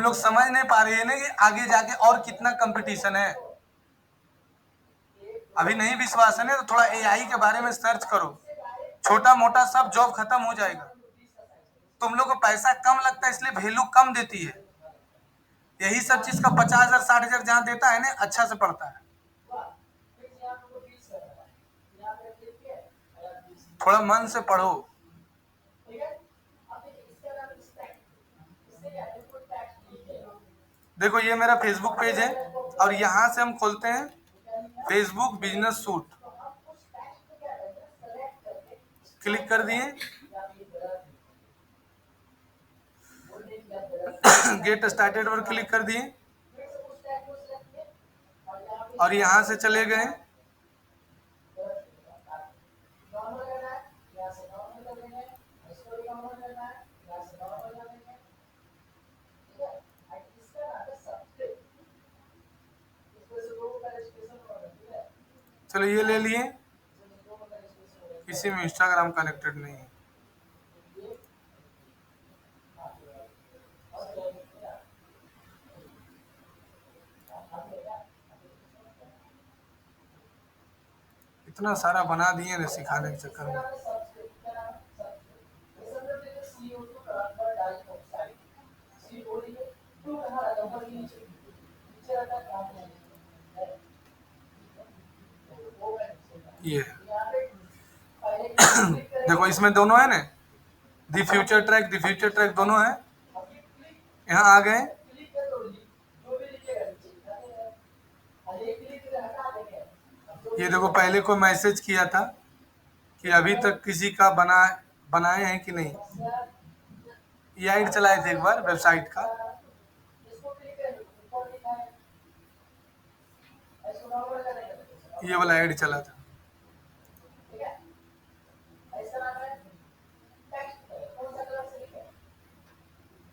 लोग समझ नहीं पा रहे हैं ना कि आगे जाके और कितना कंपटीशन है। अभी नहीं विश्वास है ना तो थोड़ा एआई के बारे में सर्च करो, छोटा मोटा सब जॉब खत्म हो जाएगा। तुम लोग को पैसा कम लगता है इसलिए वैल्यू कम देती है। यही सब चीज का 50,000 60,000 जहाँ देता है ना अच्छा से पढ़ता है। थोड़ा मन से पढ़ो। देखो ये मेरा फेसबुक पेज है और यहाँ से हम खोलते हैं फेसबुक बिजनेस सूट। क्लिक कर दिए, गेट स्टार्टेड पर क्लिक कर दिए और यहाँ से चले गए चलो ये ले लिए, किसी में इंस्टाग्राम कनेक्टेड नहीं है। इतना सारा बना दिए ना सिखाने के चक्कर में। ये देखो इसमें दोनों है ना, दी फ्यूचर ट्रैक दोनों है। यहाँ आ गए, ये देखो पहले कोई मैसेज किया था कि अभी तक किसी का बनाए हैं कि नहीं। ये ऐड चलाए थे एक बार वेबसाइट का, ये वाला ऐड चला था।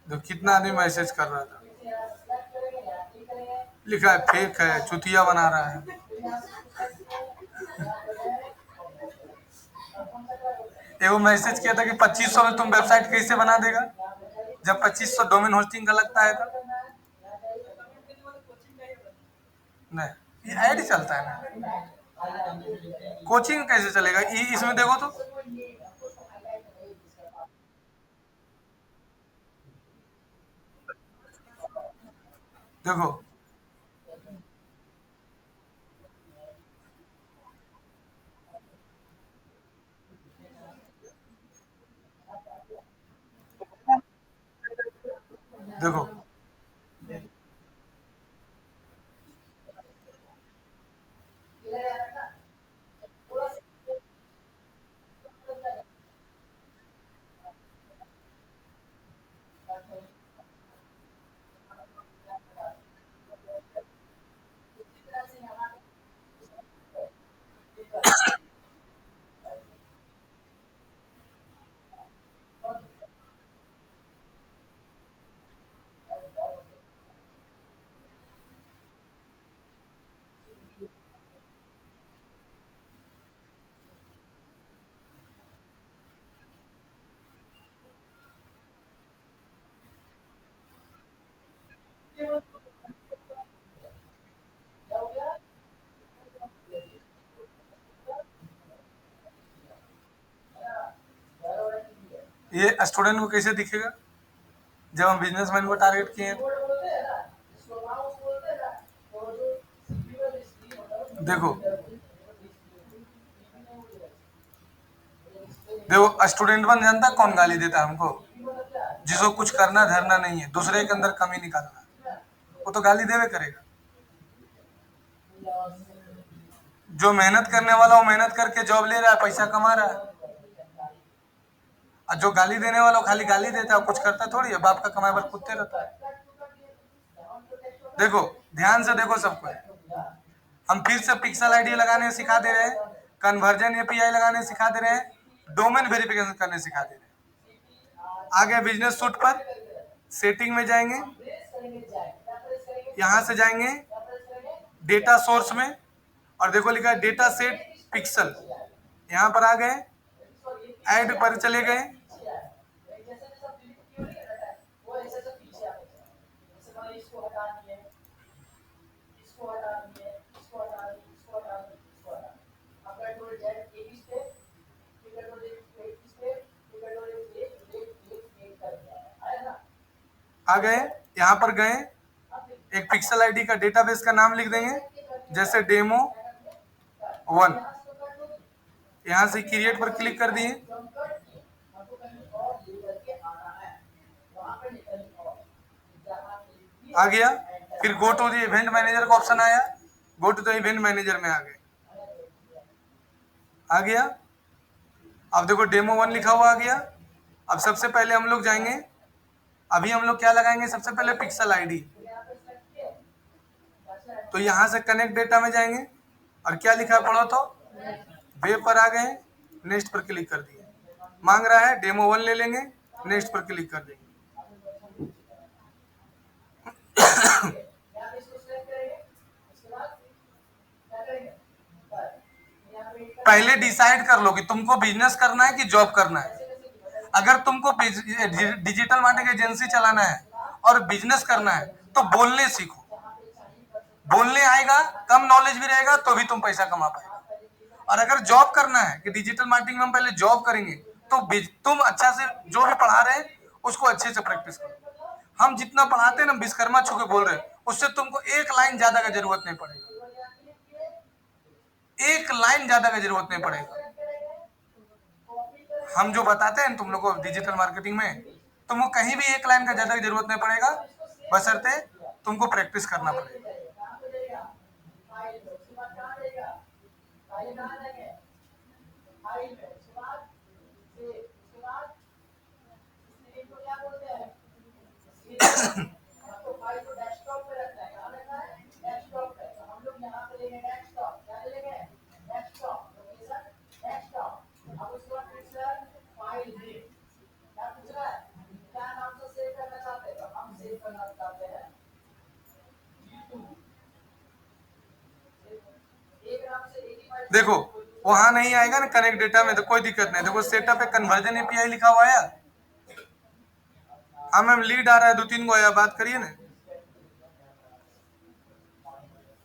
तो कितना आदमी मैसेज कर रहा था, लिखा है फेक है, चुतिया बना रहा है। एगो मैसेज किया था कि 2500 में तुम वेबसाइट कैसे बना देगा, जब 2500 डोमेन होस्टिंग का लगता है तो। नहीं, ये ऐड चलता है ना, कोचिंग कैसे चलेगा। इसमें देखो तो देखो देखो ये स्टूडेंट को कैसे दिखेगा जब हम बिजनेसमैन को टारगेट किए हैं। देखो देखो स्टूडेंट बन जानता कौन गाली देता है हमको, जिसको कुछ करना धरना नहीं है, दूसरे के अंदर कमी निकालना, वो तो गाली देवे करेगा। जो मेहनत करने वाला वो मेहनत करके जॉब ले रहा है, पैसा कमा रहा है, और जो गाली देने वाला वो खाली गाली देता है, कुछ करता थोड़ी है, बाप का कमाए पर कुत्ते रहता है। देखो ध्यान से देखो सबको, हम फिर से पिक्सल आईडी लगाने सिखा दे रहे हैं, कन्वर्जन एपीआई लगाने सिखा दे रहे हैं, डोमेन वेरिफिकेशन करने सिखा दे रहे हैं। आगे बिजनेस सूट पर सेटिंग में जाएंगे, यहां से जाएंगे डेटा सोर्स में और देखो लिखा है डेटा सेट पिक्सल, यहां पर आ गए, ऐड पर चले गए, आ गए, यहाँ पर गए, एक पिक्सल आईडी का डेटाबेस का नाम लिख देंगे, जैसे Demo 1। यहाँ से क्रिएट पर क्लिक कर दिए, आ गया। फिर go to the event manager का ऑप्शन आया, go to the event manager में आ गए, आ गया। अब देखो Demo 1 लिखा हुआ आ गया। अब सबसे पहले हम लोग जाएंगे, अभी हम लोग क्या लगाएंगे, सबसे पहले पिक्सल आईडी। तो यहाँ से कनेक्ट डेटा में जाएंगे और क्या लिखा है पढ़ो तो, वेब पर आ गए, नेक्स्ट पर क्लिक कर दिए। मांग रहा है Demo 1 ले लेंगे, नेक्स्ट पर क्लिक कर देंगे। पहले डिसाइड कर लो कि तुमको बिजनेस करना है कि जॉब करना है। अगर तुमको डिजिटल मार्केटिंग एजेंसी चलाना है और बिजनेस करना है तो बोलने सीखो। बोलने आएगा, कम नॉलेज भी रहेगा तो भी तुम पैसा कमा पाएगा। और अगर जॉब करना है कि डिजिटल मार्केटिंग में हम पहले जॉब करेंगे, तो तुम अच्छा से जो भी पढ़ा रहे हैं उसको अच्छे से प्रैक्टिस करो। हम जितना पढ़ाते हैं ना, विश्वकर्मा छू के बोल रहे हैं, उससे तुमको एक लाइन ज्यादा का जरूरत नहीं पड़ेगा, एक लाइन ज्यादा का जरूरत नहीं पड़ेगा। हम जो बताते हैं तुम लोग को डिजिटल मार्केटिंग में, तुमको कहीं भी एक लाइन का ज्यादा की जरूरत नहीं पड़ेगा, बशर्ते तुमको प्रैक्टिस करना पड़ेगा। देखो वहां नहीं आएगा ना कनेक्ट डेटा में, तो कोई दिक्कत नहीं। देखो सेटअप पे कन्वर्जन एपीआई लिखा हुआ है। हाँ मैम, लीड आ रहा है, 2-3 गो आया, बात करिए ना।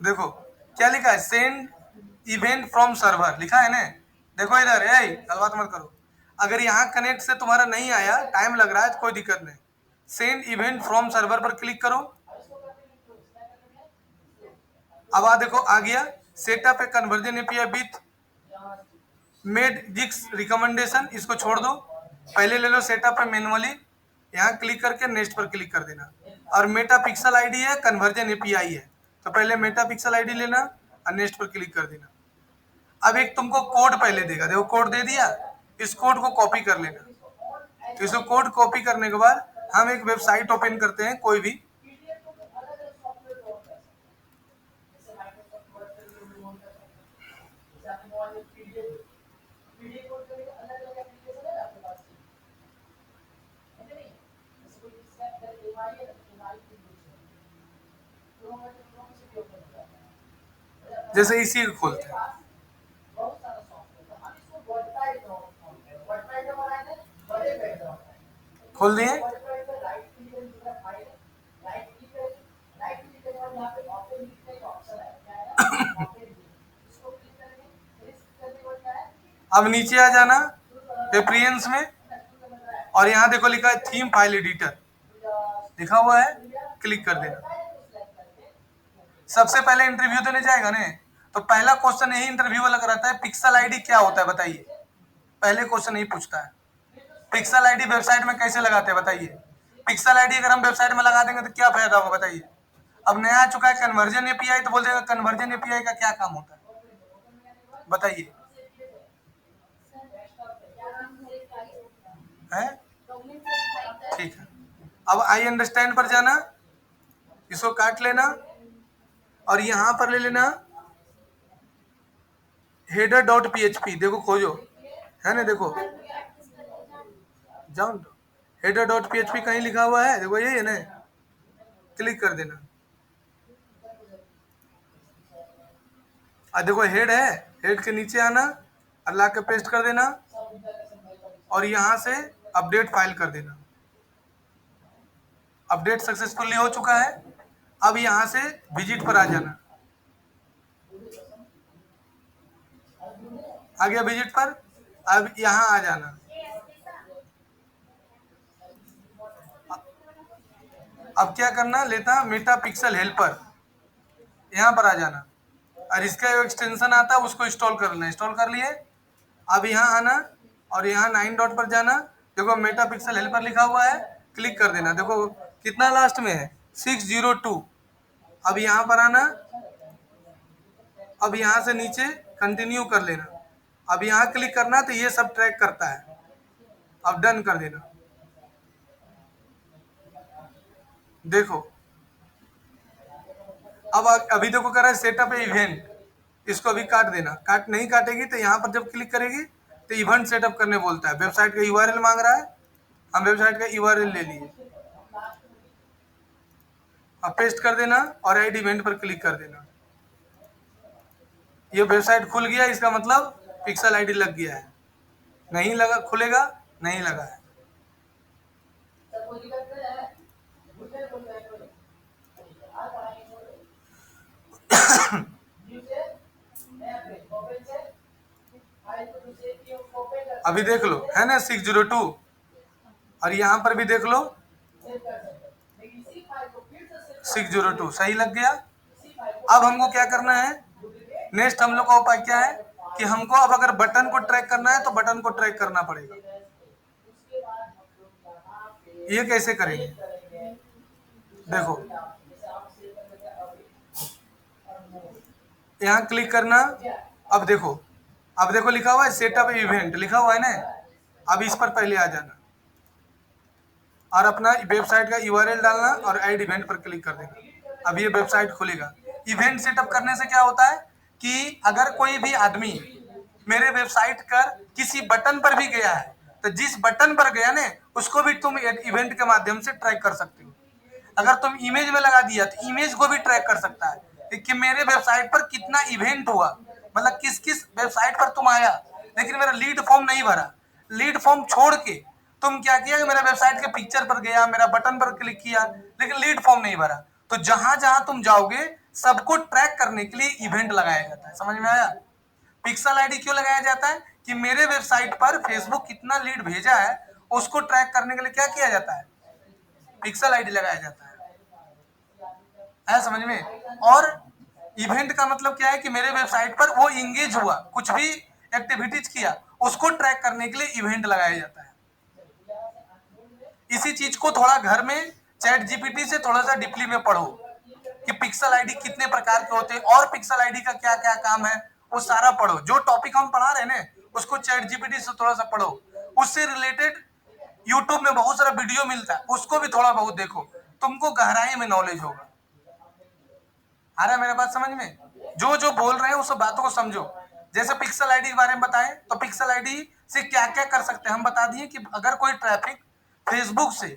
देखो क्या लिखा है, सेंड इवेंट फ्रॉम सर्वर लिखा है ना। देखो इधर है, गलबात मत करो। अगर यहाँ कनेक्ट से तुम्हारा नहीं आया, टाइम लग रहा है, तो कोई दिक्कत नहीं। सेंड इवेंट फ्रॉम सर्वर पर क्लिक करो। अब आ देखो आ गया, setup a conversion API with Madgicx recommendation, इसको छोड़ दो, पहले ले लो सेटअप पे मैनुअली। यहाँ क्लिक करके नेक्स्ट पर क्लिक कर देना। और मेटा पिक्सल आईडी है, कन्वर्जन एपीआई है, तो पहले मेटा पिक्सल आईडी लेना और नेक्स्ट पर क्लिक कर देना। अब एक तुमको कोड पहले देगा, देखो कोड दे दिया, इस कोड को कॉपी कर लेना। तो इसको कोड कॉपी करने के बाद हम एक वेबसाइट ओपन करते हैं कोई भी, जैसे इसी को खोलते हैं, खोल दिए। अब नीचे आ जाना प्रेफरेंस में, और यहाँ देखो लिखा है थीम फाइल एडिटर लिखा हुआ है, क्लिक कर देना। सबसे पहले इंटरव्यू देने जाएगा ना, तो पहला क्वेश्चन यही इंटरव्यू वाला रहता है, पिक्सल आईडी क्या होता है बताइए। पहले क्वेश्चन यही पूछता है, पिक्सल आईडी वेबसाइट में कैसे लगाते हैं बताइए। पिक्सल आईडी अगर हम वेबसाइट में लगा देंगे तो क्या फायदा होगा बताइए। अब नया आ चुका है कन्वर्जन एपीआई, तो बोल देगा कन्वर्जन एपीआई का क्या काम होता है बताइए, है ठीक है। अब आई अंडरस्टैंड पर जाना, इसको काट लेना और यहां पर ले लेना header.php, देखो खोजो है ना, देखो जाओ, header.php कहीं लिखा हुआ है, देखो यही है ना, क्लिक कर देना। देखो हेड है, हेड के नीचे आना और ला के पेस्ट कर देना और यहाँ से अपडेट फाइल कर देना। अपडेट सक्सेसफुली हो चुका है। अब यहाँ से विजिट पर आ जाना, आ गया विजिट पर। अब यहाँ आ जाना। अब क्या करना, लेता मेटा पिक्सल हेल्पर, यहाँ पर आ जाना और इसका जो एक्सटेंशन आता है उसको इंस्टॉल कर लेना। इंस्टॉल कर लिए। अब यहाँ आना और यहाँ 9 डॉट पर जाना। देखो मेटा पिक्सल हेल्पर लिखा हुआ है, क्लिक कर देना। देखो कितना लास्ट में है, 602। अब यहाँ पर आना। अब यहाँ से नीचे कंटिन्यू कर लेना। अब यहाँ क्लिक करना तो ये सब ट्रैक करता है। अब डन कर देना। देखो अब अभी देखो कर रहा है सेटअप इवेंट, इसको अभी काट देना। काट नहीं काटेगी तो यहाँ पर जब क्लिक करेगी तो इवेंट सेटअप करने बोलता है। वेबसाइट का यूआरएल मांग रहा है, हम वेबसाइट का यूआरएल ले लिए। अब पेस्ट कर देना और ऐड इवेंट पर क्लिक कर देना। ये वेबसाइट खुल गया, इसका मतलब पिक्सल आईडी लग गया है। नहीं लगा, खुलेगा नहीं लगा है। अभी देख लो है ना 602, और यहाँ पर भी देख लो 602 सही लग गया। अब हमको क्या करना है, नेक्स्ट हम लोग का उपाय क्या है कि हमको अब अगर बटन को ट्रैक करना है तो बटन को ट्रैक करना पड़ेगा। ये कैसे करेंगे, देखो यहाँ क्लिक करना। अब देखो, अब देखो लिखा हुआ है सेटअप इवेंट लिखा हुआ है ना। अब इस पर पहले आ जाना और अपना वेबसाइट का यूआरएल डालना और ऐड इवेंट पर क्लिक कर देना। अब ये वेबसाइट खुलेगा। इवेंट सेटअप करने से क्या होता है कि अगर कोई भी आदमी मेरे वेबसाइट पर किसी बटन पर भी गया है तो जिस बटन पर गया ना उसको भी तुम इवेंट के माध्यम से ट्रैक कर सकते हो। अगर तुम इमेज में लगा दिया तो इमेज को भी ट्रैक कर सकता है कि मेरे वेबसाइट पर कितना इवेंट हुआ, मतलब किस किस वेबसाइट पर तुम आया, लेकिन मेरा लीड फॉर्म नहीं भरा। लीड फॉर्म छोड़ के तुम क्या किया कि मेरा वेबसाइट के पिक्चर पर गया, मेरा बटन पर क्लिक किया, लेकिन लीड फॉर्म नहीं भरा। तो जहां जहां तुम जाओगे सबको ट्रैक करने के लिए इवेंट लगाया जाता है। समझ में आया? पिक्सल आईडी क्यों लगाया जाता है कि मेरे वेबसाइट पर फेसबुक कितना लीड भेजा है उसको ट्रैक करने के लिए क्या किया जाता है, पिक्सल आईडी लगाया जाता है समझ में। और इवेंट का मतलब क्या है कि मेरे वेबसाइट पर वो इंगेज हुआ, कुछ भी एक्टिविटीज किया, उसको ट्रैक करने के लिए इवेंट लगाया जाता है। इसी चीज को थोड़ा घर में चैट जीपीटी से थोड़ा सा डीपली में पढ़ो कि पिक्सल आईडी कितने प्रकार के होते हैं और पिक्सल आईडी का क्या क्या काम है, वो सारा पढ़ो। जो टॉपिक हम पढ़ा रहे हैं ना उसको चैट जीपीटी से थोड़ा सा पढ़ो। उससे रिलेटेड यूट्यूब में बहुत सारा वीडियो मिलता है, उसको भी थोड़ा बहुत देखो, तुमको गहराई में नॉलेज होगा। आ रहा है मेरे बात समझ में? जो जो बोल रहे हैं उस बातों को समझो। जैसे पिक्सल आईडी के बारे में बताएं तो पिक्सल आईडी से क्या क्या कर सकते हैं हम बता दिए कि अगर कोई ट्रैफिक फेसबुक से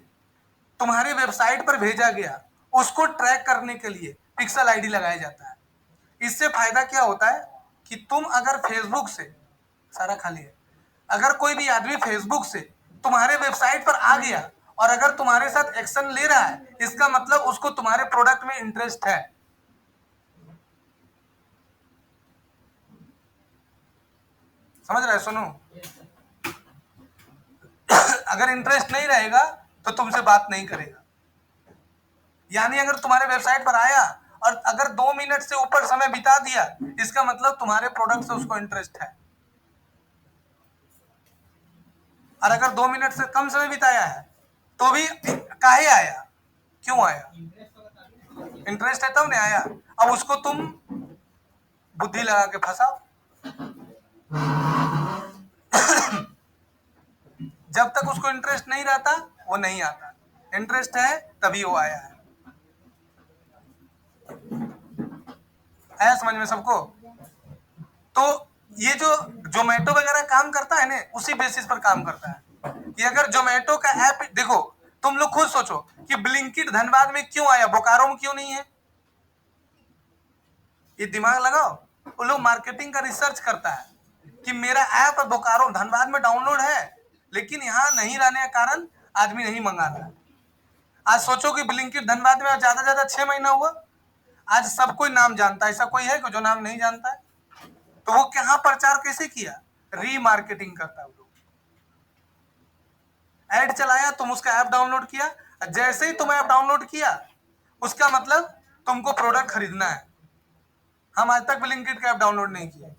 तुम्हारे वेबसाइट पर भेजा गया उसको ट्रैक करने के लिए पिक्सल आईडी लगाया जाता है। इससे फायदा क्या होता है कि तुम अगर फेसबुक से, सारा खाली है, अगर कोई भी आदमी फेसबुक से तुम्हारे वेबसाइट पर आ गया और अगर तुम्हारे साथ एक्शन ले रहा है इसका मतलब उसको तुम्हारे प्रोडक्ट में इंटरेस्ट है। समझ रहे? सुनो, अगर इंटरेस्ट नहीं रहेगा तो तुमसे बात नहीं करेगा। यानी अगर तुम्हारे वेबसाइट पर आया और अगर 2 मिनट से ऊपर समय बिता दिया इसका मतलब तुम्हारे प्रोडक्ट से उसको इंटरेस्ट है। और अगर 2 मिनट से कम समय बिताया है तो भी काहे आया, क्यों आया, इंटरेस्ट है तब नहीं आया। अब उसको तुम बुद्धि लगा के फंसाओ। जब तक उसको इंटरेस्ट नहीं रहता वो नहीं आता, इंटरेस्ट है तभी वो आया है। आया समझ में सबको? तो ये जो जोमेटो वगैरह काम करता है ना उसी बेसिस पर काम करता है कि अगर जोमेटो का ऐप देखो, तुम लोग खुद सोचो कि ब्लिंकिट धनबाद में क्यों आया, बोकारो में क्यों नहीं है। ये दिमाग लगाओ। वो लोग मार्केटिंग का रिसर्च करता है कि मेरा ऐप बोकारो धनबाद में डाउनलोड है लेकिन यहाँ नहीं रहने के कारण आदमी नहीं मंगा रहा। आज सोचो कि ब्लिंकिट धनबाद में ज्यादा ज्यादा 6 महीना हुआ, आज सब कोई नाम जानता है। ऐसा कोई है कि जो नाम नहीं जानता है? तो वो कहाँ प्रचार कैसे किया रीमार्केटिंग करता है वो लोग। ऐड चलाया, तुम उसका ऐप डाउनलोड किया, जैसे ही तुम ऐप डाउनलोड किया उसका मतलब तुमको प्रोडक्ट खरीदना है। हम आज तक ब्लिंकिट का ऐप डाउनलोड नहीं किया।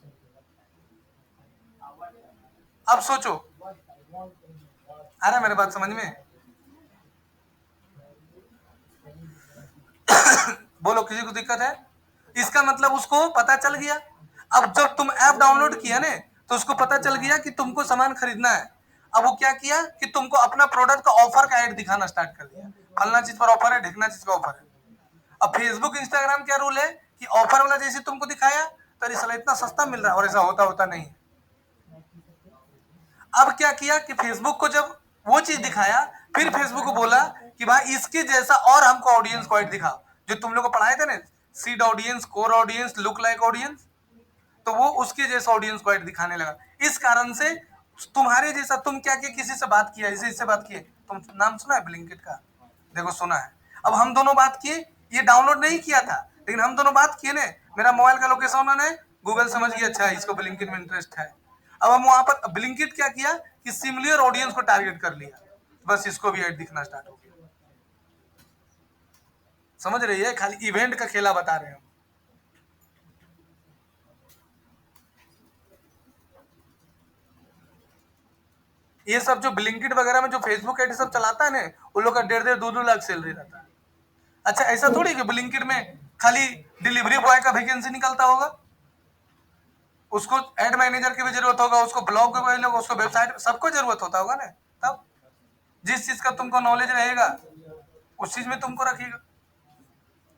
अब सोचो, आ रहा है मेरे बात समझ में? बोलो, किसी को दिक्कत है? इसका मतलब उसको पता चल गया। अब जब तुम ऐप डाउनलोड किया ना, तो उसको पता चल गया कि तुमको सामान खरीदना है। अब वो क्या किया कि तुमको अपना प्रोडक्ट का ऑफर का ऐड दिखाना स्टार्ट कर दिया, फलना चीज पर ऑफर है, ढिकना चीज का ऑफर है। अब फेसबुक इंस्टाग्राम क्या रूल है कि ऑफर वाला जैसे तुमको दिखाया तो अरे साला इतना सस्ता मिल रहा है, और ऐसा होता होता नहीं। अब क्या किया कि फेसबुक को जब वो चीज दिखाया, फिर फेसबुक को बोला कि भाई इसके जैसा और हमको ऑडियंस को ऐड दिखाओ, जो तुम लोग को पढ़ाए थे ना, seed audience, core audience, look like audience, तो वो उसके जैसा ऑडियंस को ऐड दिखाने लगा। इस कारण से तुम्हारे जैसा तुम क्या किया, किसी से बात किया, इसे इससे बात किए, तुम नाम सुना है ब्लिंकिट का? देखो सुना है। अब हम दोनों बात किए, ये डाउनलोड नहीं किया था, लेकिन हम दोनों बात किए ने, मेरा मोबाइल का लोकेशन उन्होंने गूगल समझ गया, अच्छा इसको ब्लिंकिट में इंटरेस्ट है। अब हम वहां पर ब्लिंकिट क्या किया कि सिमिलर ऑडियंस को टारगेट कर लिया, बस इसको भी ऐड दिखना स्टार्ट हो गया। समझ रही है? खाली इवेंट का खेला बता रहे हैं। ये सब जो ब्लिंकिट वगैरह में जो फेसबुक एड सब चलाता है ना, उन लोग का 1.5-2 लाख सैलरी रहता है। अच्छा, ऐसा थोड़ी कि ब्लिंकिट में खाली डिलीवरी बॉय का वैकेंसी निकलता होगा, उसको एड मैनेजर की भी जरूरत होगा, उसको ब्लॉग के भी लोग, उसको वेबसाइट, सबको जरूरत होता होगा ना। तब जिस चीज का तुमको नॉलेज रहेगा उस चीज में तुमको रखेगा।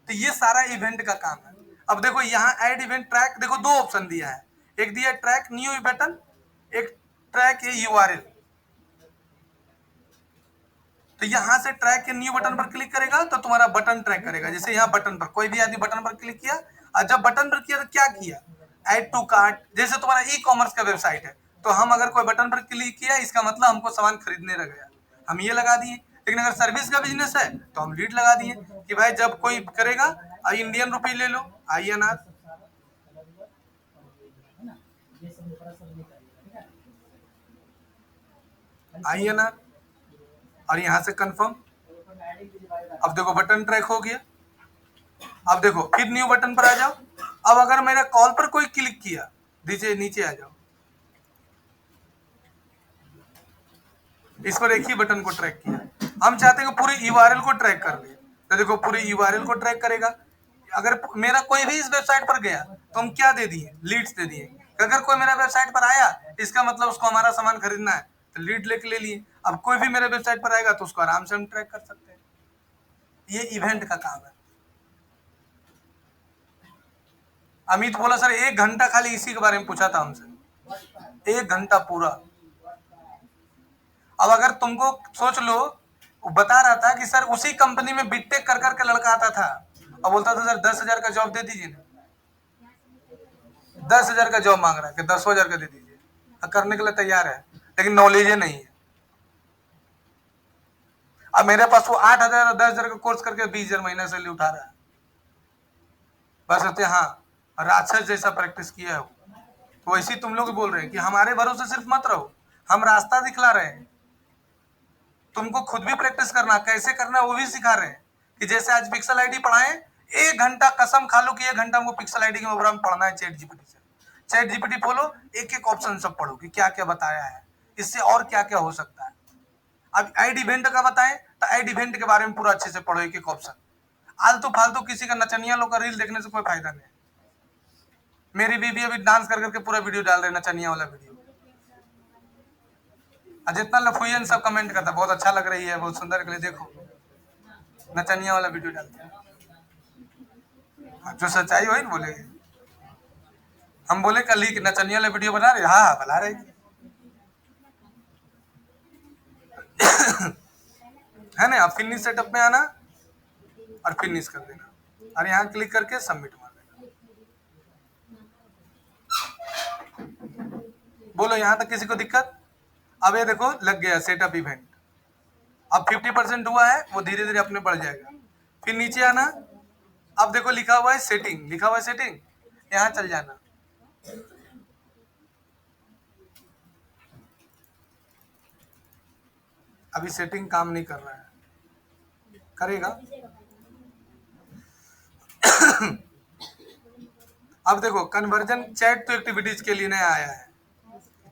तो ये सारा इवेंट का काम है। अब देखो यहाँ ऐड इवेंट ट्रैक, देखो दो ऑप्शन दिया है, एक दिया ट्रैक न्यू बटन, एक ट्रैक है यूआरएल। तो यहाँ से ट्रैक के न्यू बटन पर क्लिक करेगा तो तुम्हारा बटन ट्रैक करेगा। जैसे यहाँ बटन पर, कोई भी आदमी बटन पर क्लिक किया, और जब बटन पर किया तो क्या किया, ऐड टू कार्ट। जैसे तुम्हारा ई कॉमर्स का वेबसाइट है, तो हम अगर कोई बटन पर क्लिक किया, इसका मतलब हमको सामान खरीदने लग गया, हम ये लगा दिए। लेकिन अगर सर्विस का बिजनेस है तो हम लीड लगा दिए कि भाई जब कोई करेगा इंडियन रुपी ले लो, INR, INR, और यहाँ से कंफर्म। अब देखो बटन ट्रैक हो गया। अब देखो फिर न्यू बटन पर आ जाओ। अब अगर मेरा कॉल पर कोई क्लिक किया, नीचे नीचे आ जाओ, इस पर एक ही बटन को ट्रैक किया। हम चाहते हैं कि पूरे यूआरएल को ट्रैक कर ले, तो देखो पूरे यूआरएल को ट्रैक करेगा। अगर मेरा कोई भी इस वेबसाइट पर गया तो हम क्या दे दिए, लीड्स दे दिए। अगर कोई मेरा वेबसाइट पर आया, इसका मतलब उसको हमारा सामान खरीदना है, तो लीड लेके ले लिए। अब कोई भी मेरे वेबसाइट पर आएगा तो उसको आराम से हम ट्रैक कर सकते हैं। ये इवेंट का काम है। अमित बोला सर 1 घंटा खाली इसी के बारे में पूछा था हमसे, 1 घंटा पूरा। अब अगर तुमको सोच लो, वो बता रहा था कि सर उसी कंपनी में बीटेक कर करके लड़का आता था और बोलता था सर 10,000 का जॉब दे दीजिए ना, 10,000 का जॉब मांग रहा है कि 10,000 का दे दीजिए, करने के लिए तैयार है, लेकिन नॉलेज ही नहीं है। अब मेरे पास वो 8,000 और 10,000 का कोर्स करके 20,000 महीना सैलरी उठा रहा है, बस होते हाँ राक्षस जैसा प्रैक्टिस किया है। तो वैसे तुम लोग बोल रहे हैं कि हमारे भरोसे सिर्फ मत रहो, हम रास्ता दिखला रहे हैं, तुमको खुद भी प्रैक्टिस करना, कैसे करना वो भी सिखा रहे हैं। कि जैसे आज पिक्सल आईडी पढ़ाएं, 1 घंटा कसम खा लो कि 1 घंटा हमको पिक्सल आईडी के प्रोग्राम पढ़ना है चैट जीपीटी से। चैट जीपीटी खोलो, एक एक ऑप्शन सब पढ़ो कि क्या क्या बताया है, इससे और क्या क्या हो सकता है। अब ऐड इवेंट का बताएं तो ऐड इवेंट के बारे में पूरा अच्छे से पढ़ो, एक एक ऑप्शन। आलतू फालतू किसी का नचनिया लोग का रील देखने से कोई फायदा नहीं। मेरी बीबी अभी डांस कर करके पूरा वीडियो डाल रहे, नचनिया वाला वीडियो। जितना लफुयन सब कमेंट करता, बहुत अच्छा लग रही है, बहुत सुंदर के लिए, देखो नचनिया वाला वीडियो डालते हैं। जो सच्चाई वही ना बोलेगी। हम बोले कल ही नचनिया वाला वीडियो बना रहे, हाँ बना रहे है ना। अब फिनिश सेटअप में आना और फिनिश कर देना, और यहाँ क्लिक करके सबमिट मार देना। बोलो यहाँ तक किसी को दिक्कत? अब ये देखो लग गया सेटअप इवेंट। अब 50% हुआ है, वो धीरे धीरे अपने बढ़ जाएगा। फिर नीचे आना, अब देखो लिखा हुआ है सेटिंग, लिखा हुआ है सेटिंग, यहाँ चल जाना। अभी सेटिंग काम नहीं कर रहा है, करेगा। अब देखो कन्वर्जन चैट तो एक्टिविटीज के लिए नया आया है,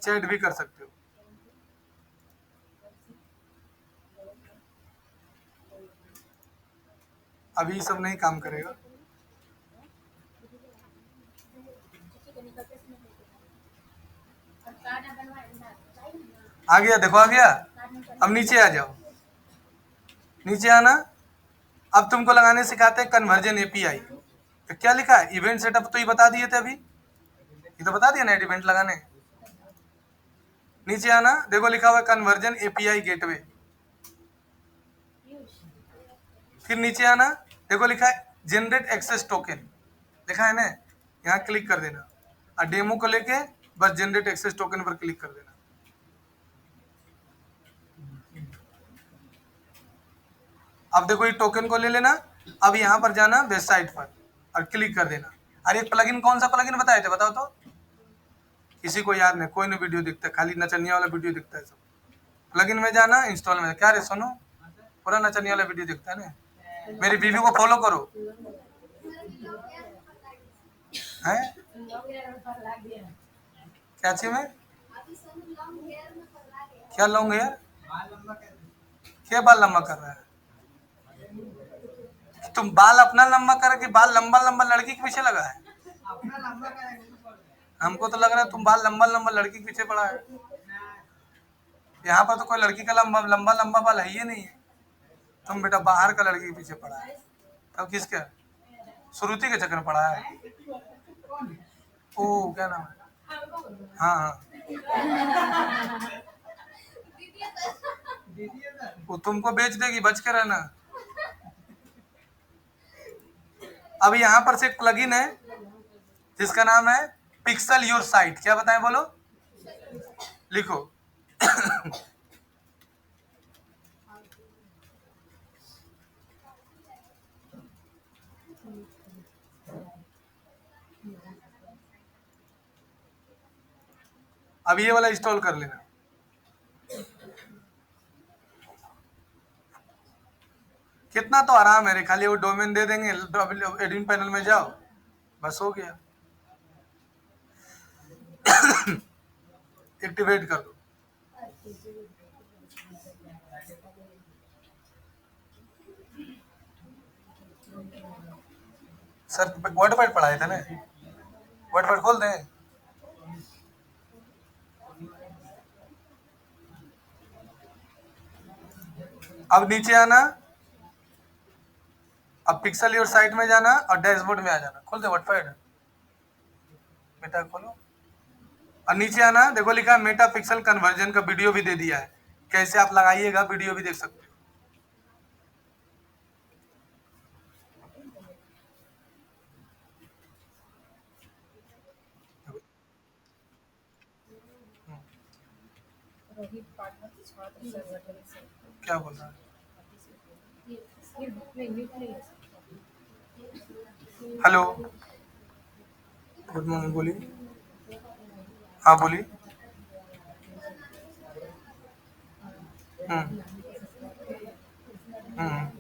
चैट भी कर सकते हो। अभी ये सब नहीं काम करेगा। आ गया, देखो आ गया। अब नीचे आ जाओ, नीचे आना। अब तुमको लगाने सिखाते हैं कन्वर्जन एपीआई। तो क्या लिखा है, इवेंट सेटअप तो ये बता दिए थे अभी, ये तो बता दिया ना इवेंट लगाने। नीचे आना, देखो लिखा हुआ है कन्वर्जन एपीआई गेटवे। फिर नीचे आना, देखो लिखा है जनरेट एक्सेस टोकन, लिखा है ना, यहाँ क्लिक कर देना और डेमो को लेके बस जनरेट एक्सेस टोकन पर क्लिक कर देना। अब देखो ये टोकन को ले लेना। अब यहाँ पर जाना वेबसाइट पर और क्लिक कर देना। अरे प्लगइन कौन सा प्लगइन बताए थे, बताओ तो। किसी को याद नहीं, कोई नहीं वीडियो दिखता है, खाली नचनिया वाला वीडियो दिखता है सब। प्लगइन में जाना, इंस्टॉल में, क्या रे सुनो, पूरा नचनिया वाला वीडियो दिखता है ना। मेरी बीवी को फॉलो करो है, क्या चीज में, क्या लॉन्ग हेयर, क्या बाल लंबा कर रहा है। तुम बाल अपना लंबा कर कि बाल लंबा लंबा लड़की के पीछे लगा है। हमको तो लग रहा है तुम बाल लंबा लंबा लड़की के पीछे पड़ा है। यहाँ पर तो कोई लड़की का लंबा लंबा लंबा बाल है ही नहीं है। तुम बेटा बाहर का लड़की के पीछे पड़ा है, तब किसके, श्रुति के चक्कर में पड़ा है। ओ क्या नाम है, हाँ हाँ, वो तुमको बेच देगी, बच के रहना। अब यहाँ पर से एक प्लगइन है जिसका नाम है पिक्सल योर साइट। क्या बताएं, बोलो, लिखो। अब ये वाला इंस्टॉल कर लेना। कितना तो आराम है रे, खाली वो डोमेन दे देंगे, एडमिन पैनल में जाओ, बस हो गया। एक्टिवेट कर दो। सर वर्डपैड पढ़ाए थे ना, वर्डपैड खोल दें। अब नीचे आना, अब पिक्सल योर साइट में जाना और डैशबोर्ड में आ जाना। खोल दे वर्डपैड, बेटा खोलो। और नीचे आना, देखो लिखा है मेटा पिक्सल कन्वर्जन का वीडियो भी दे दिया है, कैसे आप लगाइएगा वीडियो भी देख सकते हो। क्या बोल रहा है, हेलो, गुड मॉर्निंग, बोलिए। हाँ बोलिए। हम्म हम्म,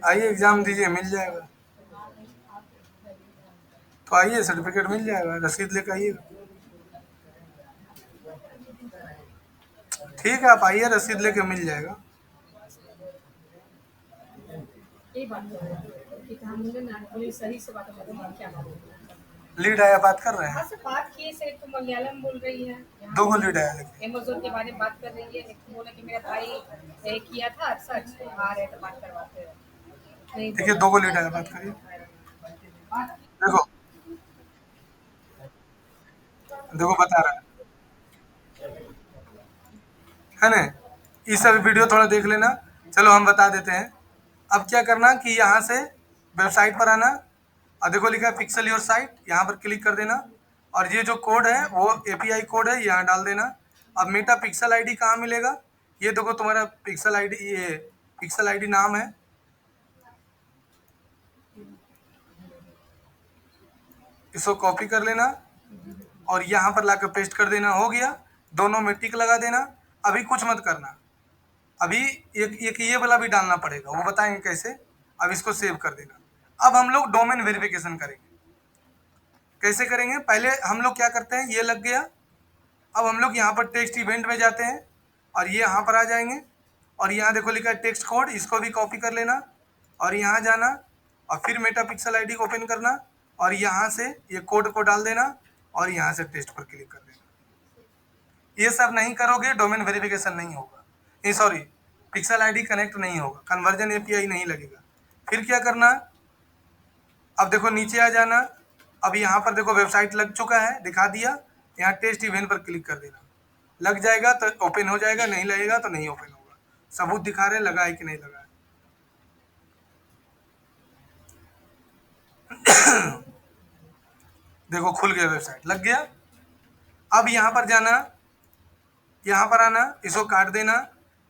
आइए एग्जाम दीजिए, मिल जाएगा। तो आइए, सर्टिफिकेट मिल जाएगा, रसीद लेकर आइएगा। ठीक है, आप आइए, रसीद लेके मिल जाएगा। लीड आया, बात कर रहे हैं। बात किए से तो मलयालम बोल रही है, दो गो लीड आया, लेकिन अमेज़न के बारे में बात कर रही है। एक बोला कि मेरा भाई किया था सर्च, आ रहे तो बात करवाते हैं। देखिए दो गो लीड आया, बात करिए। देखो देखो बता रहा है ना, ये सब वीडियो थोड़ा देख लेना। चलो हम बता देते हैं। अब क्या करना कि यहाँ से वेबसाइट पर आना और देखो लिखा है पिक्सल योर साइट, यहाँ पर क्लिक कर देना और ये जो कोड है वो एपीआई कोड है, यहाँ डाल देना। अब मेटा पिक्सल आईडी कहाँ मिलेगा, ये देखो तुम्हारा पिक्सल आईडी, ये पिक्सल आईडी नाम है, इसको कॉपी कर लेना और यहाँ पर लाकर पेस्ट कर देना। हो गया, दोनों में टिक लगा देना। अभी कुछ मत करना, अभी एक ये वाला भी डालना पड़ेगा, वो बताएंगे कैसे। अब इसको सेव कर देना। अब हम लोग डोमेन वेरिफिकेशन करेंगे। कैसे करेंगे, पहले हम लोग क्या करते हैं, ये लग गया। अब हम लोग यहाँ पर टेक्स्ट इवेंट में जाते हैं और ये यहाँ पर आ जाएंगे और यहाँ देखो लिखा है टेक्स्ट कोड, इसको भी कॉपी कर लेना और यहाँ जाना और फिर मेटा पिक्सल ID को ओपन करना और यहाँ से ये कोड को डाल देना और यहाँ से टेस्ट पर क्लिक कर देना। ये सब नहीं करोगे डोमेन वेरिफिकेशन नहीं होगा, ये सॉरी पिक्सल ID कनेक्ट नहीं होगा, कन्वर्जन API नहीं लगेगा। फिर क्या करना, अब देखो नीचे आ जाना। अब यहाँ पर देखो वेबसाइट लग चुका है, दिखा दिया। यहाँ टेस्ट इवेंट पर क्लिक कर देना, लग जाएगा तो ओपन हो जाएगा, नहीं लगेगा तो नहीं ओपन होगा। सबूत दिखा रहे लगा है कि नहीं लगा है। देखो खुल गया, वेबसाइट लग गया। अब यहाँ पर जाना, यहाँ पर आना, इसको काट देना।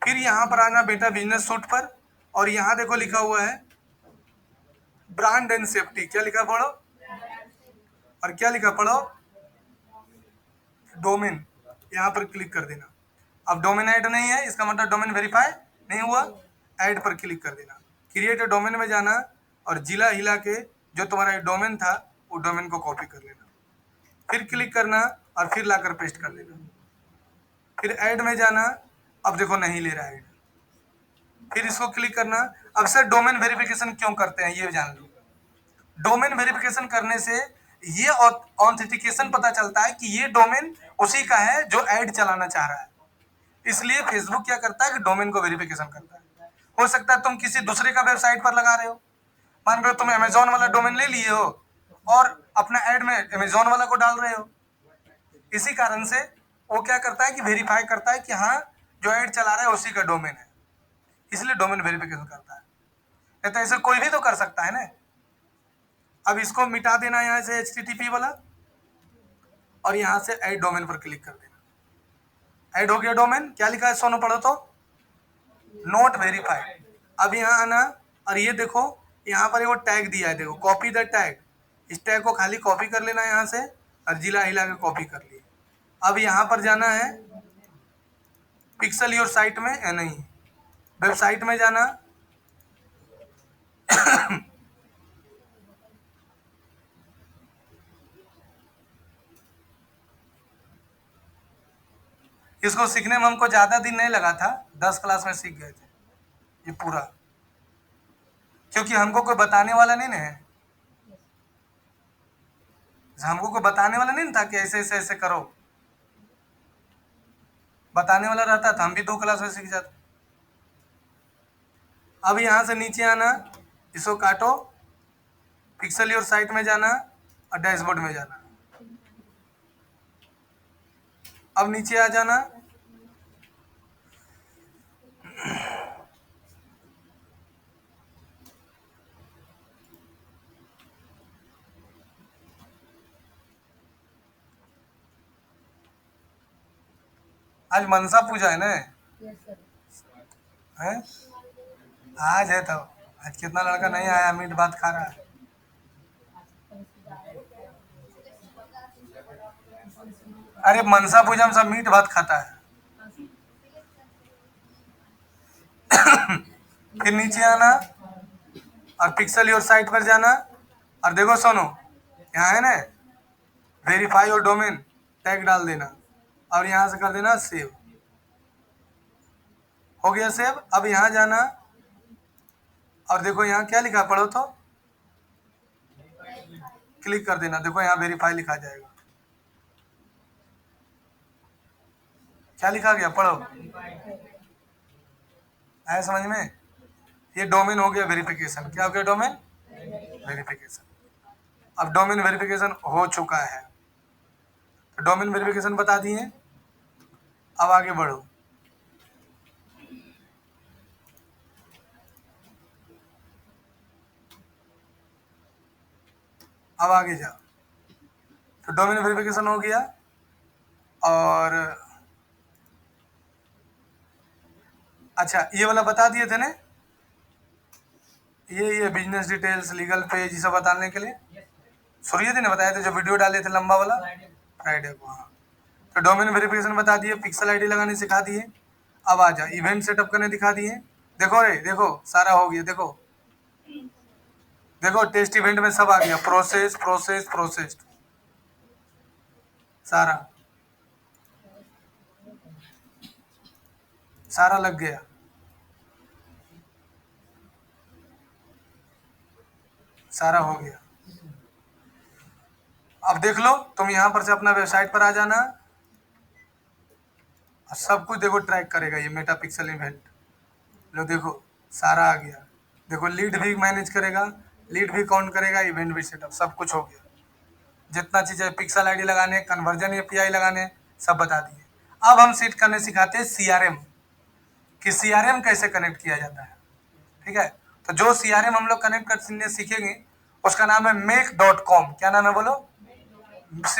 फिर यहाँ पर आना बेटा बिजनेस सूट पर और यहाँ देखो लिखा हुआ है ब्रांड एंड सेफ्टी। क्या लिखा पढ़ो, और क्या लिखा पढ़ो, डोमेन। यहाँ पर क्लिक कर देना। अब डोमेन ऐड नहीं है, इसका मतलब डोमेन वेरीफाई नहीं हुआ। ऐड पर क्लिक कर देना, क्रिएट डोमेन में जाना और जिला हिला के जो तुम्हारा डोमेन था वो डोमेन को कॉपी कर लेना। फिर क्लिक करना और फिर लाकर पेस्ट कर देना। फिर ऐड में जाना, अब देखो नहीं ले रहा है ऐड। फिर इसको क्लिक करना। अब सर डोमेन वेरिफिकेशन क्यों करते हैं ये जान लो। डोमेन वेरिफिकेशन करने से ये ऑथेंटिकेशन पता चलता है कि ये डोमेन उसी का है जो ऐड चलाना चाह रहा है। इसलिए फेसबुक क्या करता है कि डोमेन को वेरिफिकेशन करता है। हो सकता है तुम किसी दूसरे का वेबसाइट पर लगा रहे हो, मान लो तुम अमेजोन वाला डोमेन ले लिए हो और अपना ऐड में अमेजोन वाला को डाल रहे हो। इसी कारण से वो क्या करता है कि वेरीफाई करता है कि हाँ जो ऐड चला रहा है उसी का डोमेन है, इसलिए डोमेन वेरिफिकेशन करता है। नहीं तो ऐसे कोई भी तो कर सकता है ना। अब इसको मिटा देना यहाँ से HTTP वाला और यहाँ से ऐड डोमेन पर क्लिक कर देना। ऐड हो गया डोमेन। क्या लिखा है सोनू पढ़ो तो, नोट वेरीफाइड। अब यहाँ आना और ये देखो यहाँ पर वो टैग दिया है, देखो कॉपी द टैग। इस टैग को खाली कॉपी कर लेना यहाँ से और जिला हिला के कॉपी कर लिया। अब यहाँ पर जाना है पिक्सल योर साइट में, या नहीं वेबसाइट में जाना। इसको सीखने में हमको ज़्यादा दिन नहीं लगा था, 10 क्लास में सीख गए थे ये पूरा, क्योंकि हमको कोई बताने वाला नहीं ना है। हमको कोई बताने वाला नहीं था कि ऐसे ऐसे ऐसे करो, बताने वाला रहता था हम भी 2 क्लास में सीख जाते। अब यहाँ से नीचे आना, इसको काटो, पिक्सल योर साइट में जाना और डैशबोर्ड में जाना। अब नीचे आ जाना, आज मनसा पूजा है ना, है आज है तो आज कितना लड़का नहीं आया, मीट भात खा रहा है। अरे मनसा पूजा में सब मीट भात खाता है। फिर नीचे आना और पिक्सल योर साइट पर जाना और देखो सोनो यहाँ है ना वेरीफाई और डोमेन, टैग डाल देना और यहाँ से कर देना सेव। हो गया सेव। अब यहाँ जाना और देखो यहाँ क्या लिखा पढ़ो तो, क्लिक कर देना। देखो यहाँ वेरीफाई लिखा जाएगा। क्या लिखा गया पढ़ो, आया समझ में। ये डोमेन हो गया वेरिफिकेशन। क्या हो गया, डोमेन वेरिफिकेशन। अब डोमेन वेरिफिकेशन हो चुका है, तो डोमेन वेरिफिकेशन बता दिए। अब आगे बढ़ो, अब आगे जाओ। तो डोमेन वेरिफिकेशन हो गया। और अच्छा ये वाला बता दिए थे ना, ये बिजनेस डिटेल्स लीगल पेज ये सब बताने के लिए सूर्य जी ने बताया थे, जो वीडियो डाले थे लंबा वाला। फ्राइडे को, हाँ। तो डोमेन वेरिफिकेशन बता दिए, पिक्सल आईडी लगाने सिखा दिए। अब आ जा, इवेंट सेटअप करने दिखा दिए। देखो रे, देखो सारा हो गया, देखो देखो टेस्ट इवेंट में सब आ गया, प्रोसेस प्रोसेस प्रोसेस सारा सारा लग गया। सारा हो गया। अब देख लो, तुम यहाँ पर से अपना वेबसाइट पर आ जाना, और सब कुछ देखो ट्रैक करेगा ये मेटा पिक्सल इवेंट। लो देखो सारा आ गया। देखो लीड भी मैनेज करेगा, लीड भी काउंट करेगा, इवेंट भी सेटअप, सब कुछ हो गया। जितना चीज़ें पिक्सल आईडी लगाने, कन्वर्जन एपीआई लगाने, सब बता दिए। अब हम सेट करने सिखाते हैं सीआरएम, कि सीआरएम कैसे कनेक्ट किया जाता है। ठीक है, तो जो सीआरएम हम लोग कनेक्ट करने सीखेंगे उसका नाम है make.com। क्या नाम है बोलो?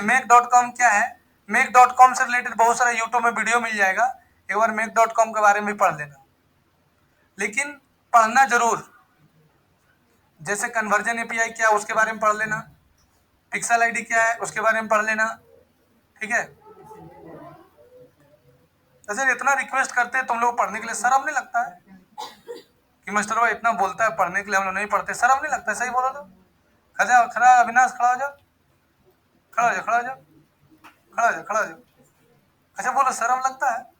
make.com क्या है? make.com से रिलेटेड बहुत सारा यूट्यूब में वीडियो मिल जाएगा, एक बार make.com के बारे में पढ़ लेना। लेकिन पढ़ना जरूर, जैसे कन्वर्जन एपीआई क्या है उसके बारे में पढ़ लेना, पिक्सल आईडी क्या है उसके बारे में पढ़ लेना। ठीक है, ऐसे इतना रिक्वेस्ट करते हैं तुम लोग पढ़ने के लिए, शर्म नहीं लगता है कि मास्टर भाई इतना बोलता है पढ़ने के लिए, हम लोग नहीं पढ़ते, शर्म नहीं लगता है? सही बोलो तो। खड़ा खड़ा अविनाश, खड़ा हो जाओ, खड़ा हो जाओ, खड़ा हो जाओ, खड़ा हो जाओ, खड़ा हो जाओ। अच्छा बोलो, शर्म लगता है?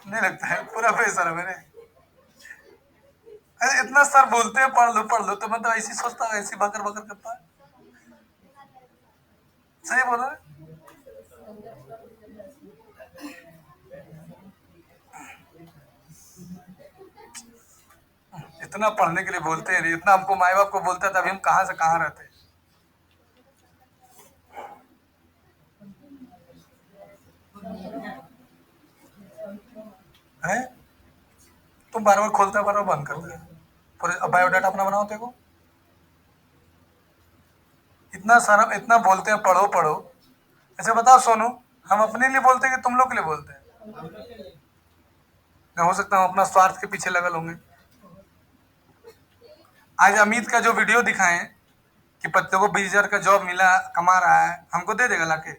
नहीं लगता है? पूरा बेशर्म है रे। अरे इतना सर बोलते हैं पढ़ लो, तो मतलब ऐसी सोचता है, ऐसी बकर बकर करता है। सही बोलो रे। इतना पढ़ने के लिए बोलते हैं, इतना हमको माए बाप को बोलते हैं, तभी हम कहाँ से कहाँ रहते हैं। तुम बार बार खोलते बार बार बंद करते हैं। पूरे बायोडाटा अपना बनाओ, देखो इतना सारा इतना बोलते हैं पढ़ो पढ़ो। अच्छा बताओ सोनू, हम अपने लिए बोलते हैं कि तुम लोग के लिए बोलते हैं? नहीं हो सकता हम अपना स्वार्थ के पीछे लगल होंगे। आज अमित का जो वीडियो दिखाएं कि पत्ते को 20,000 का जॉब मिला, कमा रहा है, हमको दे देगा लाके?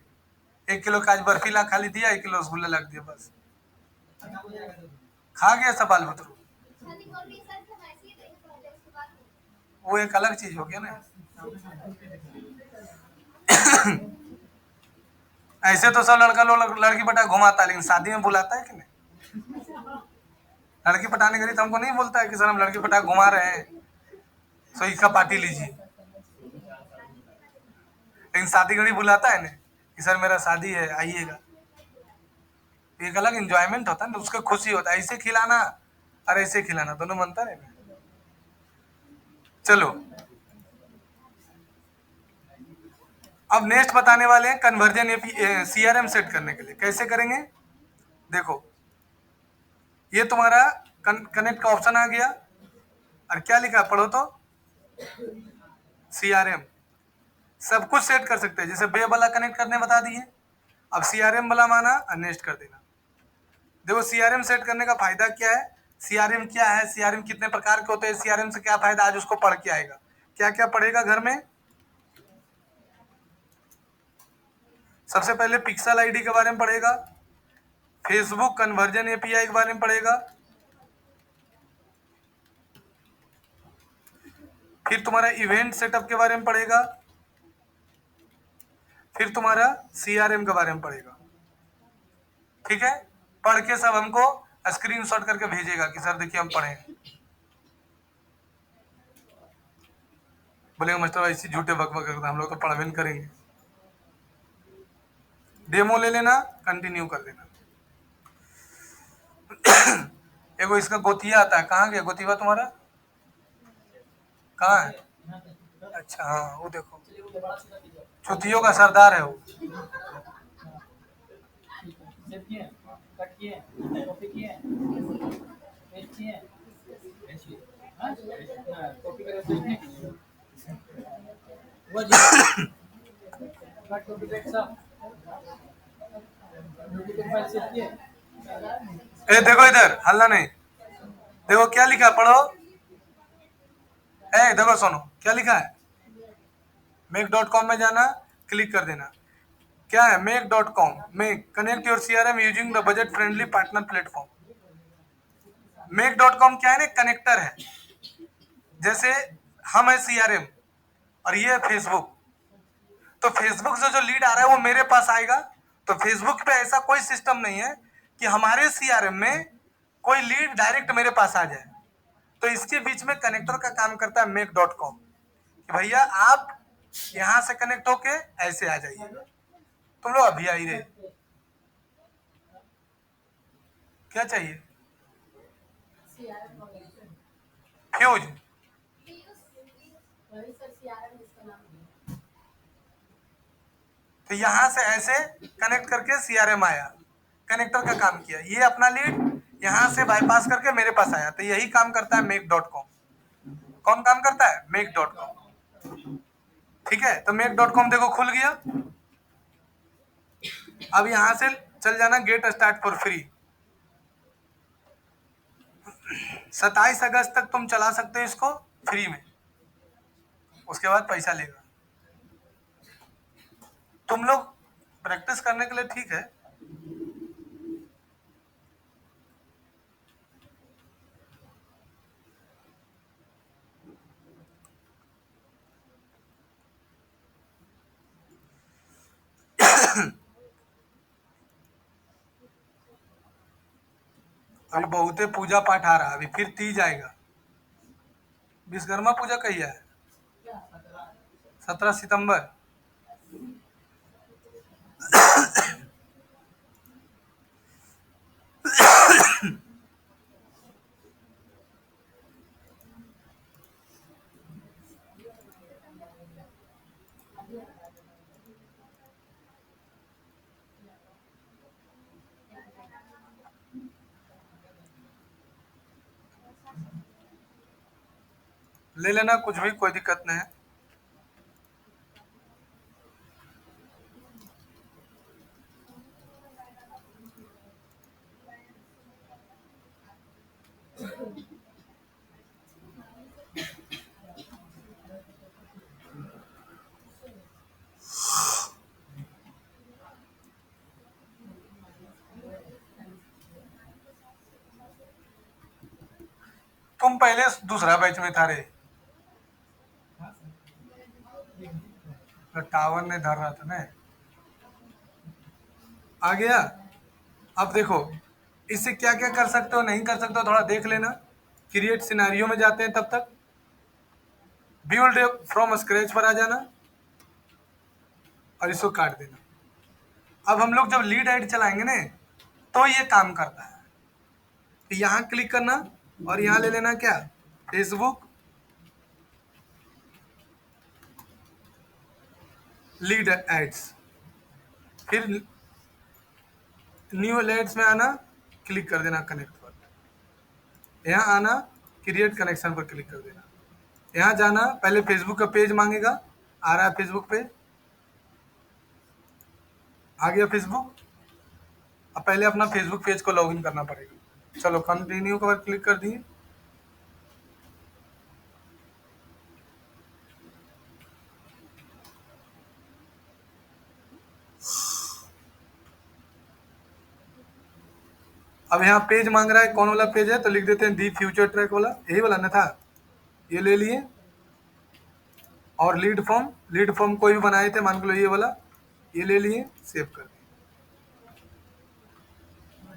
1 किलो काज बर्फी ला खाली दिया, 1 किलो रसगुल्ला ला दिया, बस खा गया सब बाल बतरू। वो एक अलग चीज हो गया ना। ऐसे तो सब लड़का लोग लड़की पटा घुमाता है, लेकिन शादी में बुलाता है कि नहीं? लड़की पटाने के लिए तो हमको नहीं बोलता है कि सर हम लड़की पटा घुमा रहे हैं, सो इसका पार्टी लीजिए। लेकिन शादी घड़ी बुलाता है ना कि सर मेरा शादी है, आइएगा। एक अलग इंजॉयमेंट होता है ना, उसका खुशी होता है। ऐसे खिलाना और ऐसे खिलाना दोनों बनता है। चलो अब नेक्स्ट बताने वाले हैं कन्वर्जन सीआरएम सेट करने के लिए कैसे करेंगे। देखो ये तुम्हारा कनेक्ट का ऑप्शन आ गया, और क्या लिखा पढ़ो तो, सीआरएम। सब कुछ सेट कर सकते हैं, जैसे वेब वाला कनेक्ट करने बता दिए, अब सीआरएम वाला माना और नेक्स्ट कर देना। देखो सीआरएम सेट करने का फायदा क्या है, सीआरएम क्या है, सीआरएम कितने प्रकार के होते हैं, सीआरएम से क्या फायदा, आज उसको पढ़ के आएगा। क्या क्या पढ़ेगा घर में? सबसे पहले पिक्सल आईडी के बारे में पढ़ेगा, फेसबुक कन्वर्जन एपीआई के बारे में पढ़ेगा, फिर तुम्हारा इवेंट सेटअप के बारे में पढ़ेगा, फिर तुम्हारा सीआरएम के बारे में पढ़ेगा। ठीक है, पढ़ के सब हमको स्क्रीनशॉट करके भेजेगा कि सर देखिए हम पढ़े। बोलेगा मास्टर ऐसी झूठे बकबक करता, हम लोग तो पढ़ भी नहीं करेंगे। डेमो ले लेना, कंटिन्यू कर देना। एगो इसका गोतिया आता है, कहाँ गया गोतिया तुम्हारा? कहाँ है? अच्छा हाँ, वो देखो चुतियों का सरदार है वो। ए देखो इधर, हल्ला नहीं। देखो क्या लिखा है, पढ़ो। ए देखो सुनो क्या लिखा है, make.com में जाना, क्लिक कर देना। क्या है? make.com, make connect your CRM using the budget friendly partner platform. make.com क्या है ना, कनेक्टर है। जैसे हम है CRM और ये है फेसबुक, तो फेसबुक से जो लीड आ रहा है वो मेरे पास आएगा। तो फेसबुक पे ऐसा कोई सिस्टम नहीं है कि हमारे CRM में कोई लीड डायरेक्ट मेरे पास आ जाए। तो इसके बीच में कनेक्टर का काम करता है make.com कि भैया आप यहां से कनेक्ट होके ऐसे आ जाइए। तुम लोग अभी आ ही रहे, क्या चाहिए? फ्यूज। तो यहां से ऐसे कनेक्ट करके CRM आया, कनेक्टर का काम किया। ये अपना लीड यहां से बाईपास करके मेरे पास आया। तो यही काम करता है make.com। कौन काम करता है? make.com। ठीक है, तो make.com देखो खुल गया। अब यहां से चल जाना गेट स्टार्ट फॉर फ्री। 27 अगस्त तक तुम चला सकते हो इसको फ्री में, उसके बाद पैसा लेगा। तुम लोग प्रैक्टिस करने के लिए ठीक है। अभी बहुते पूजा पाठ आ रहा है, अभी फिर तीज आएगा। विश्वकर्मा पूजा कही है? 17 सितंबर। ले लेना कुछ भी, कोई दिक्कत नहीं है। तुम पहले दूसरा बैच में था रे, तो टावर नहीं धर रहा था ना। आ गया। अब देखो इससे क्या क्या कर सकते हो, नहीं कर सकते हो, थोड़ा देख लेना। क्रिएट सिनेरियो में जाते हैं, तब तक बिल्ड फ्रॉम स्क्रैच पर आ जाना और इसको काट देना। अब हम लोग जब लीड ऐड चलाएंगे ना, तो ये काम करता है। तो यहाँ क्लिक करना और यहाँ ले लेना क्या, फेसबुक लीड एड्स। फिर न्यू एड्स में आना, क्लिक कर देना कनेक्ट पर। यहाँ आना, क्रिएट कनेक्शन पर क्लिक कर देना। यहाँ जाना, पहले फेसबुक का पेज मांगेगा। आ रहा है फेसबुक पेज, आ गया फेसबुक। अब पहले अपना फेसबुक पेज को लॉगिन करना पड़ेगा। चलो कंटिन्यू पर क्लिक कर दिए। अब यहाँ पेज मांग रहा है, कौन वाला पेज है? तो लिख देते हैं दी फ्यूचर ट्रैक वाला, यही वाला ना था। ये ले लिए। और लीड फॉर्म कोई भी बनाए थे, मान लो ये वाला, ये ले लिए, सेव कर दिए।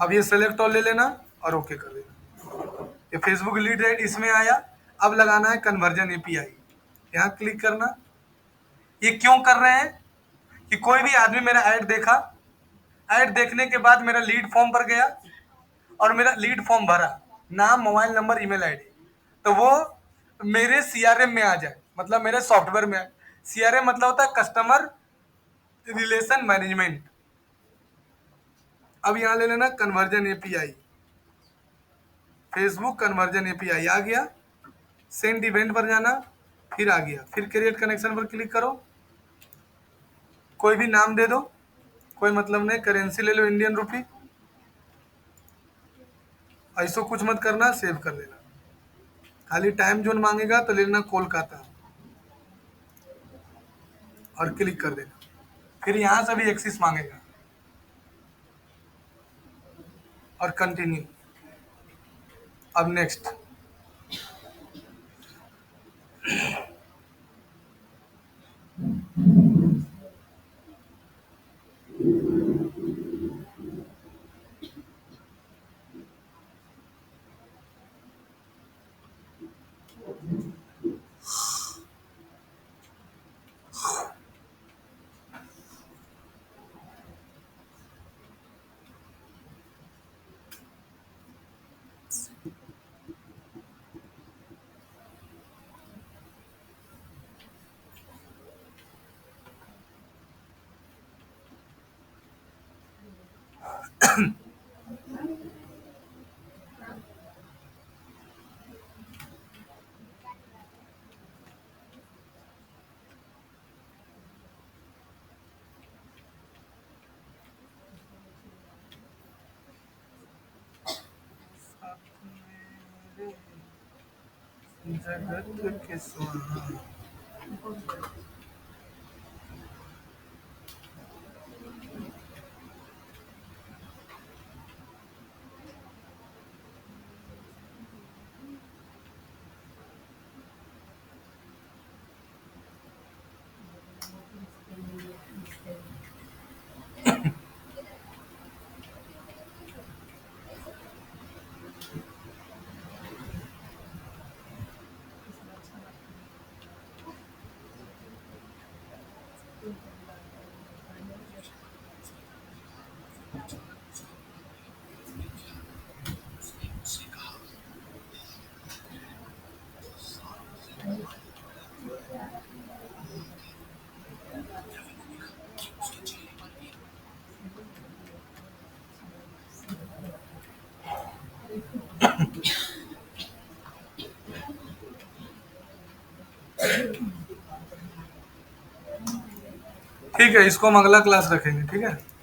अब ये सेलेक्ट ऑल ले लेना और ओके कर देना। ये फेसबुक लीड रेट इसमें आया। अब लगाना है कन्वर्जन API, यहाँ क्लिक करना। ये क्यों कर रहे हैं कि कोई भी आदमी मेरा ऐड देखा, ऐड देखने के बाद मेरा लीड फॉर्म पर गया और मेरा लीड फॉर्म भरा, नाम, मोबाइल नंबर, ईमेल आईडी, तो वो मेरे CRM में आ जाए, मतलब मेरे सॉफ्टवेयर में। CRM मतलब होता है कस्टमर रिलेशन मैनेजमेंट। अब यहाँ ले लेना conversion API, Facebook conversion API आ गया। सेंड इवेंट पर जाना, फिर आ गया। फिर क्रिएट कनेक्शन पर क्लिक करो, कोई भी नाम दे दो, कोई मतलब नहीं, करेंसी ले लो इंडियन रुपी। ऐसा कुछ मत करना, सेव कर देना। खाली टाइम जोन मांगेगा तो ले लेना कोलकाता और क्लिक कर देना। फिर यहाँ से भी एक्सिस मांगेगा और कंटिन्यू। अब नेक्स्ट, जगत के स्वामी। ठीक है, इसको हम अगला क्लास रखेंगे, ठीक है।